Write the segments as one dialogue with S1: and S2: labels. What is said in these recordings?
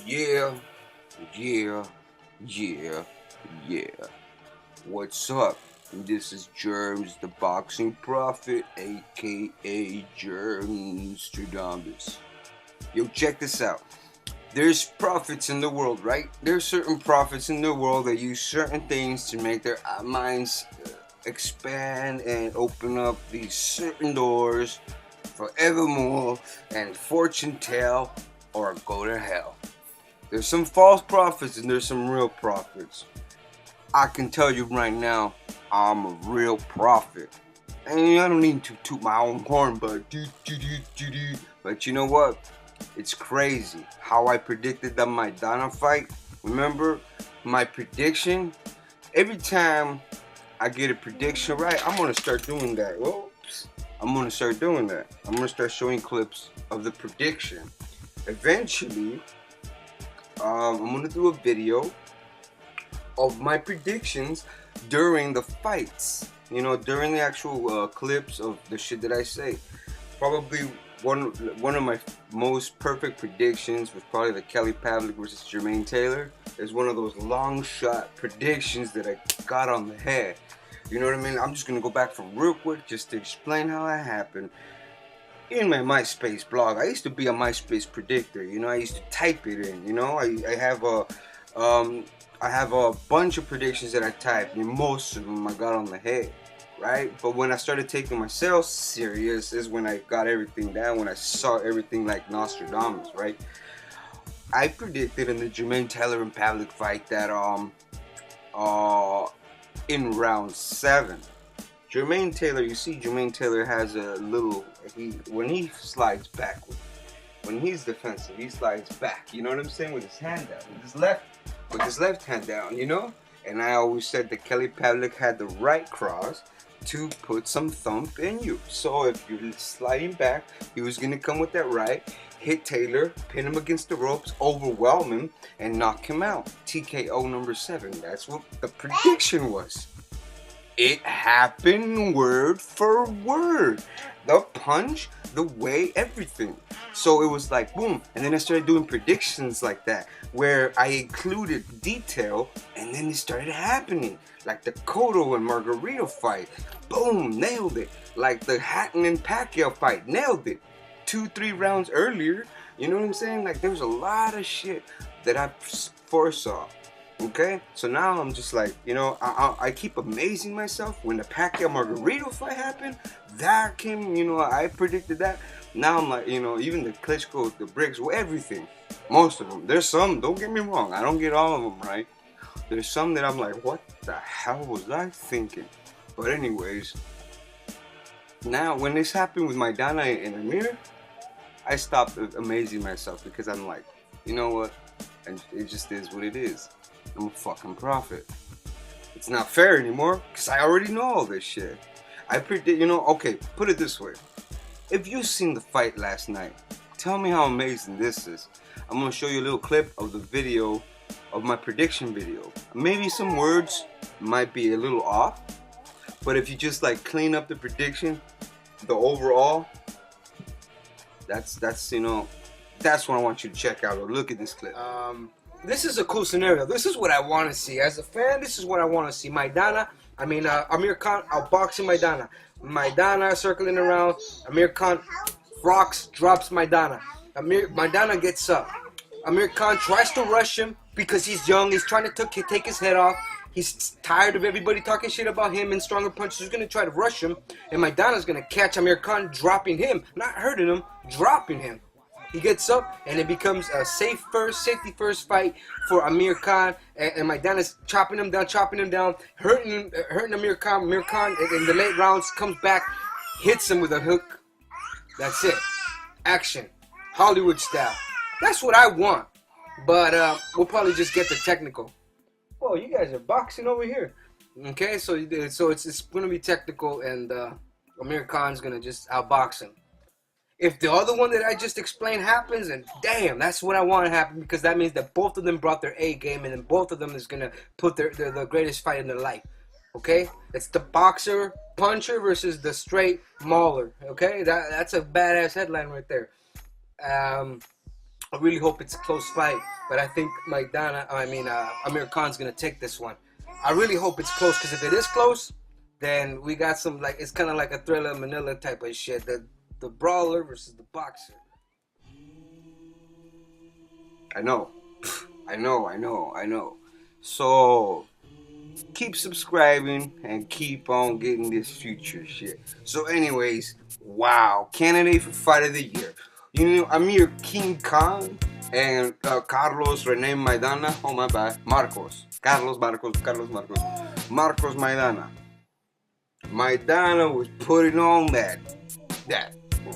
S1: Yeah, yeah, yeah, yeah. What's up? This is JERMZ the Boxing Prophet, aka JERMZ. Yo, check this out. There's prophets in the world, right? There's certain prophets in the world that use certain things to make their minds expand and open up these certain doors forevermore and fortune tell or go to hell. There's some false prophets and there's some real prophets. I can tell you right now, I'm a real prophet. And I don't need to toot my own horn, but But you know what? It's crazy how I predicted the MAIDANA fight. Remember my prediction? Every time I get a prediction right, I'm gonna start doing that. Whoops. I'm gonna start doing that. I'm gonna start showing clips of the prediction. Eventually, I'm gonna do a video of my predictions during the fights. You know, during the actual clips of the shit that I say. Probably one of my most perfect predictions was probably the Kelly Pavlik versus Jermaine Taylor. It's one of those long shot predictions that I got on the head. You know what I mean? I'm just gonna go back for real quick just to explain how that happened. In my MySpace blog, I used to be a MySpace predictor. You know, I used to type it in. You know, I have a bunch of predictions that I typed, and most of them I got on the head, right? But when I started taking myself serious is when I got everything down, when I saw everything like Nostradamus, right? I predicted in the Jermaine Taylor and Pavlik fight that in round 7, Jermaine Taylor, you see Jermaine Taylor has a little, when he slides backward, when he's defensive, he slides back, you know what I'm saying, with his hand down, with his left hand down, you know? And I always said that Kelly Pavlik had the right cross to put some thump in you. So if you're sliding back, he was gonna come with that right, hit Taylor, pin him against the ropes, overwhelm him, and knock him out. TKO number 7. That's what the prediction was. It happened word for word. The punch, the way, everything. So it was like boom. And then I started doing predictions like that, where I included detail, and then it started happening. Like the Cotto and Margarito fight. Boom, nailed it. Like the Hatton and Pacquiao fight, nailed it. 2-3 rounds earlier, you know what I'm saying? Like there's a lot of shit that I foresaw. Okay, so now I'm just like, you know, I keep amazing myself. When the Pacquiao Margarito fight happened, that came, you know, I predicted that. Now I'm like, you know, even the Klitschko, the Briggs, everything, most of them. There's some, don't get me wrong, I don't get all of them right. There's some that I'm like, what the hell was I thinking? But anyways, now when this happened with MAIDANA and Amir, I stopped amazing myself because I'm like, you know what? And it just is what it is. I'm a fucking prophet. It's not fair anymore because I already know all this shit. I predict, you know, okay, put it this way. If you've seen the fight last night, tell me how amazing this is. I'm going to show you a little clip of the video, of my prediction video. Maybe some words might be a little off, but if you just like clean up the prediction, the overall, that's you know, that's what I want you to check out or look at this clip. This is a cool scenario. This is what I want to see. As a fan, this is what I want to see. MAIDANA, Amir Khan outboxing MAIDANA. MAIDANA circling around. Amir Khan rocks, drops MAIDANA. MAIDANA gets up. Amir Khan tries to rush him because he's young. He's trying to take his head off. He's tired of everybody talking shit about him and stronger punches. He's going to try to rush him. And MAIDANA's going to catch Amir Khan, dropping him. Not hurting him, dropping him. He gets up, and it becomes a safety first fight for Amir Khan, and MAIDANA's chopping him down, hurting Amir Khan. Amir Khan, in the late rounds, comes back, hits him with a hook. That's it. Action. Hollywood style. That's what I want. But we'll probably just get the technical. Whoa, you guys are boxing over here. Okay, so it's going to be technical, and Amir Khan's going to just outbox him. If the other one that I just explained happens, and damn, that's what I want to happen, because that means that both of them brought their A game, and then both of them is going to put the greatest fight in their life. Okay? It's the boxer puncher versus the straight mauler. Okay? That's a badass headline right there.
S2: I really hope it's a close fight, but I think Amir Khan's gonna take this one. I really hope it's close, because if it is close, then we got some, like, it's kind of like a Thriller Manila type of shit. The brawler versus the boxer.
S1: I know. I know. So keep subscribing and keep on getting this future shit. So anyways, wow, candidate for fight of the year. You know, Amir King Khan and Carlos Rene Maidana. Oh my bad, Marcos Maidana. Maidana was putting on that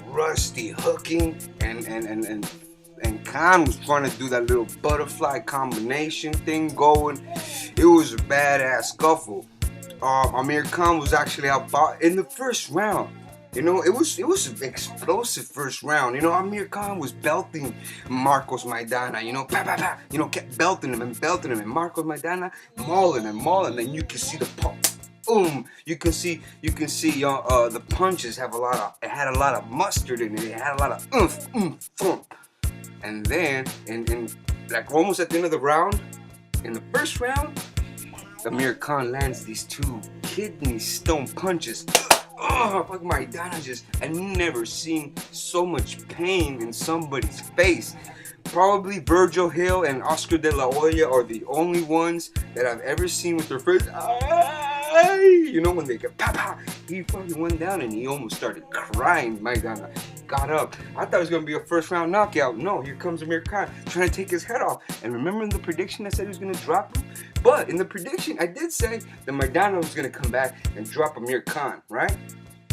S1: rusty hooking, and Khan was trying to do that little butterfly combination thing going. It was a badass scuffle. Amir Khan was actually out in the first round. You know, it was an explosive first round. You know, Amir Khan was belting Marcos Maidana. You know, you know, kept belting him, and Marcos Maidana mauling him. And you can see the pop. Boom! You can see the punches had a lot of mustard in it. It had a lot of oomph. And then, in like almost at the end of the round, in the first round, Amir Khan lands these two kidney stone punches. Oh, fuck, Maidana I've never seen so much pain in somebody's face. Probably Virgil Hill and Oscar De La Hoya are the only ones that I've ever seen with their face. You know, when they get he fucking went down and he almost started crying. Maidana got up. I thought it was gonna be a first round knockout. No, here comes Amir Khan trying to take his head off. And remember in the prediction I said he was gonna drop him? But in the prediction I did say that Maidana was gonna come back and drop Amir Khan, right?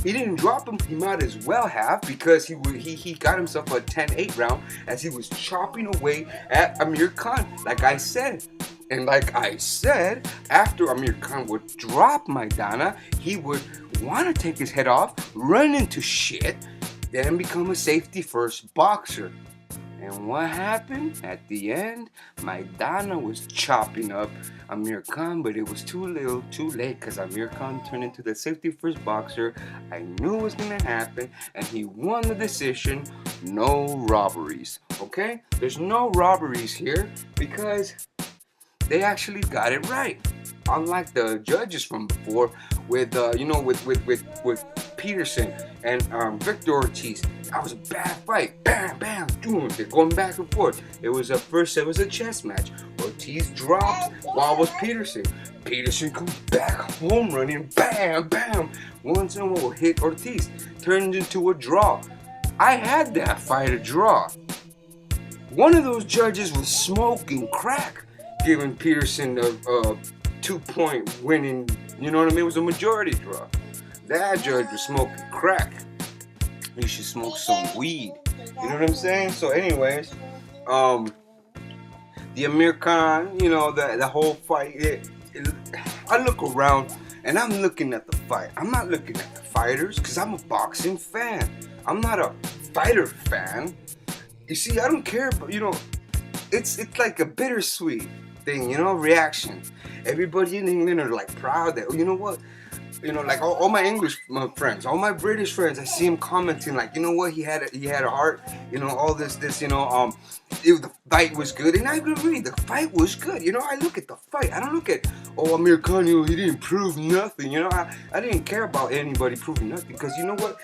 S1: He didn't drop him. He might as well have, because he got himself a 10-8 round as he was chopping away at Amir Khan, like I said. And like I said, after Amir Khan would drop Maidana, he would want to take his head off, run into shit, then become a safety first boxer. And what happened? At the end, Maidana was chopping up Amir Khan, but it was too late, because Amir Khan turned into the safety first boxer. I knew it was going to happen, and he won the decision. No robberies, okay? There's no robberies here, because they actually got it right. Unlike the judges from before, with Peterson and Victor Ortiz, that was a bad fight. Bam, bam, boom. They're going back and forth. It was a chess match. Ortiz dropped while was Peterson. Peterson comes back home running. Bam, bam. Once in a while hit Ortiz. Turned into a draw. I had that fight a draw. One of those judges was smoking crack, giving Peterson a 2-point winning, you know what I mean? It was a majority draw. That judge was smoking crack. You should smoke some weed. You know what I'm saying? So anyways, the Amir Khan, you know, the whole fight, I look around and I'm looking at the fight. I'm not looking at the fighters, because I'm a boxing fan. I'm not a fighter fan. You see, I don't care, but you know, it's like a bittersweet thing, you know, reaction. Everybody in England are like proud that, you know what, you know, like all my English friends, all my British friends, I see him commenting like, you know what, he had a heart, you know, all this, you know, the fight was good, and I agree, the fight was good. You know, I look at the fight, I don't look at, oh, Amir Khan, you know, he didn't prove nothing. You know, I didn't care about anybody proving nothing, because you know what,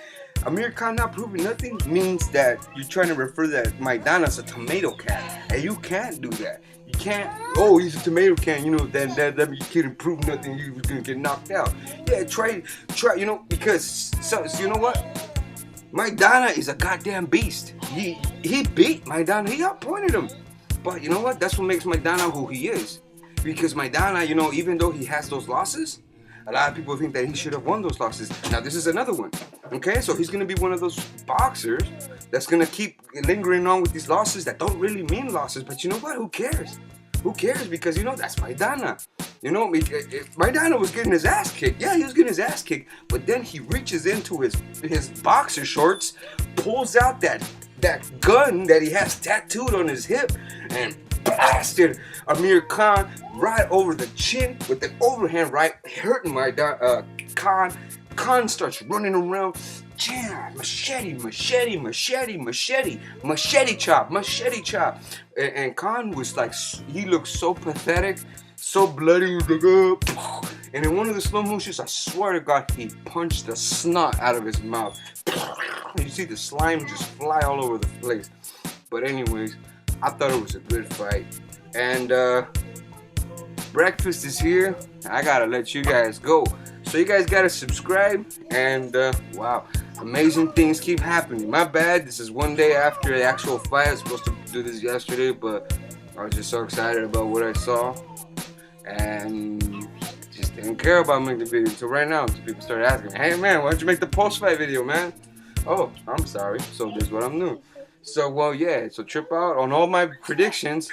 S1: Amir Khan not proving nothing means that you're trying to refer that Maidana as a tomato can, and you can't do that. You can't, oh, he's a tomato can, you know, then you couldn't prove nothing, you was gonna get knocked out. Yeah, try, you know, because, so you know what? Maidana is a goddamn beast. He beat Maidana, he outpointed him. But you know what? That's what makes Maidana who he is. Because Maidana, you know, even though he has those losses, a lot of people think that he should have won those losses. Now this is another one. Okay, so he's gonna be one of those boxers that's gonna keep lingering on with these losses that don't really mean losses. But you know what? Who cares? Who cares? Because you know that's Maidana. You know, if Maidana was getting his ass kicked. Yeah, he was getting his ass kicked. But then he reaches into his boxer shorts, pulls out that gun that he has tattooed on his hip, and blasted Amir Khan right over the chin with the overhand right, hurting Khan. Khan starts running around, jam, machete, machete, machete, machete, machete chop, machete chop. And Khan was like, he looked so pathetic, so bloody. He was like, and in one of the slow motions, I swear to God, he punched the snot out of his mouth. You see the slime just fly all over the place. But anyways, I thought it was a good fight. And breakfast is here. I gotta let you guys go. So you guys gotta subscribe. And wow, amazing things keep happening. My bad, this is one day after the actual fight. I was supposed to do this yesterday, but I was just so excited about what I saw. And just didn't care about making the video until right now. Until people started asking, hey man, why don't you make the post-fight video, man? Oh, I'm sorry. So this is what I'm doing. So well, yeah. So trip out on all my predictions.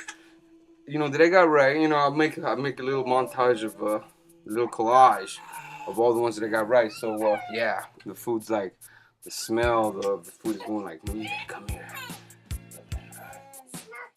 S1: You know that I got right. You know I'll make a little montage of a little collage of all the ones that I got right. So yeah, the food's like the smell of the food is going like, come here.